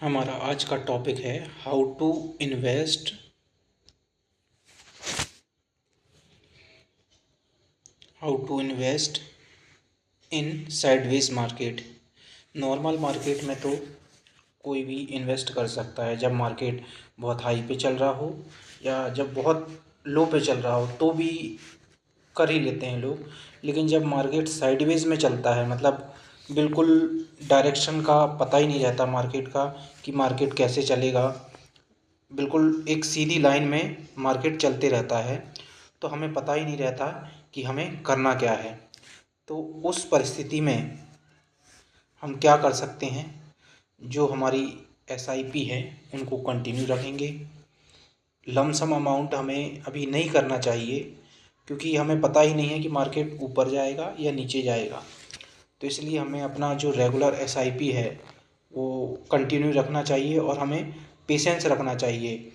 हमारा आज का टॉपिक है how to invest in sideways market. Normal market में तो कोई भी इन्वेस्ट कर सकता है, जब मार्केट बहुत हाई पे चल रहा हो या जब बहुत लो पे चल रहा हो तो भी कर ही लेते हैं लोग। लेकिन जब मार्केट साइडवेज में चलता है, मतलब बिल्कुल डायरेक्शन का पता ही नहीं रहता मार्केट का कि मार्केट कैसे चलेगा, बिल्कुल एक सीधी लाइन में मार्केट चलते रहता है, तो हमें पता ही नहीं रहता कि हमें करना क्या है। तो उस परिस्थिति में हम क्या कर सकते हैं, जो हमारी एसआईपी है उनको कंटिन्यू रखेंगे। लमसम अमाउंट हमें अभी नहीं करना चाहिए, क्योंकि हमें पता ही नहीं है कि मार्केट ऊपर जाएगा या नीचे जाएगा। तो इसलिए हमें अपना जो रेगुलर एसआईपी है वो कंटिन्यू रखना चाहिए और हमें पेशेंस रखना चाहिए।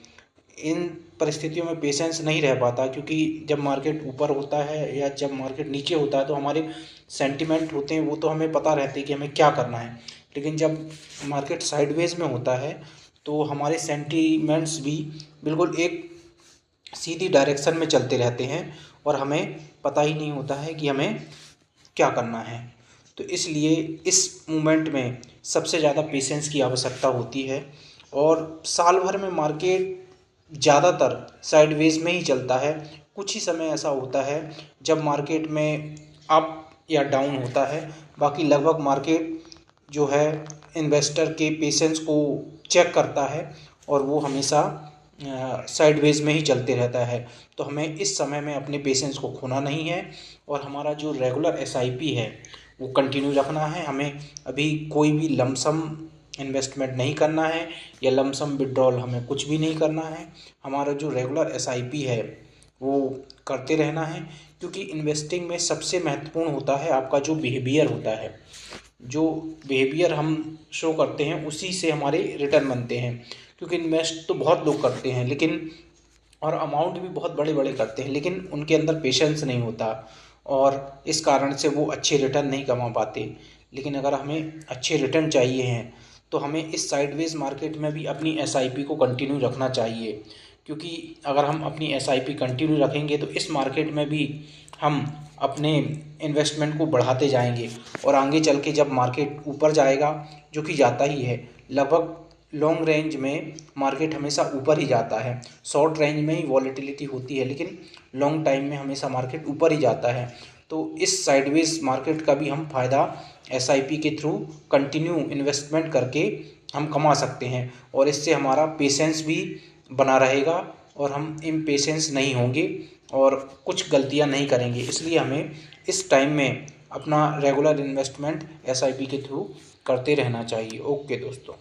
इन परिस्थितियों में पेशेंस नहीं रह पाता, क्योंकि जब मार्केट ऊपर होता है या जब मार्केट नीचे होता है तो हमारे सेंटिमेंट होते हैं, वो तो हमें पता रहते हैं कि हमें क्या करना है। लेकिन जब मार्केट साइडवेज में होता है तो हमारे सेंटिमेंट्स भी बिल्कुल एक सीधी डायरेक्शन में चलते रहते हैं और हमें पता ही नहीं होता है कि हमें क्या करना है। तो इसलिए इस मोमेंट में सबसे ज़्यादा पेशेंस की आवश्यकता होती है। और साल भर में मार्केट ज़्यादातर साइडवेज में ही चलता है। कुछ ही समय ऐसा होता है जब मार्केट में अप या डाउन होता है, बाकी लगभग मार्केट जो है इन्वेस्टर के पेशेंस को चेक करता है और वो हमेशा साइडवेज में ही चलते रहता है। तो हमें इस समय में अपने पेशेंस को खोना नहीं है और हमारा जो रेगुलर एसआईपी है वो कंटिन्यू रखना है। हमें अभी कोई भी लमसम इन्वेस्टमेंट नहीं करना है या लमसम विड्रॉल हमें कुछ भी नहीं करना है। हमारा जो रेगुलर एसआईपी है वो करते रहना है, क्योंकि इन्वेस्टिंग में सबसे महत्वपूर्ण होता है आपका जो बिहेवियर होता है। जो बिहेवियर हम शो करते हैं उसी से हमारे रिटर्न बनते हैं। क्योंकि इन्वेस्ट तो बहुत लोग करते हैं, लेकिन और अमाउंट भी बहुत बड़े बड़े करते हैं, लेकिन उनके अंदर पेशेंस नहीं होता और इस कारण से वो अच्छे रिटर्न नहीं कमा पाते। लेकिन अगर हमें अच्छे रिटर्न चाहिए हैं तो हमें इस साइडवेज मार्केट में भी अपनी एसआईपी को कंटिन्यू रखना चाहिए। क्योंकि अगर हम अपनी एसआईपी कंटिन्यू रखेंगे तो इस मार्केट में भी हम अपने इन्वेस्टमेंट को बढ़ाते जाएंगे और आगे चल के जब मार्केट ऊपर जाएगा, जो कि जाता ही है, लगभग लॉन्ग रेंज में मार्केट हमेशा ऊपर ही जाता है। शॉर्ट रेंज में ही वॉलेटिलिटी होती है, लेकिन लॉन्ग टाइम में हमेशा मार्केट ऊपर ही जाता है। तो इस साइडवेज मार्केट का भी हम फ़ायदा एसआईपी के थ्रू कंटिन्यू इन्वेस्टमेंट करके हम कमा सकते हैं और इससे हमारा पेशेंस भी बना रहेगा और हम इम्पेशेंस नहीं होंगे और कुछ गलतियां नहीं करेंगे। इसलिए हमें इस टाइम में अपना रेगुलर इन्वेस्टमेंट एसआईपी के थ्रू करते रहना चाहिए। ओके दोस्तों।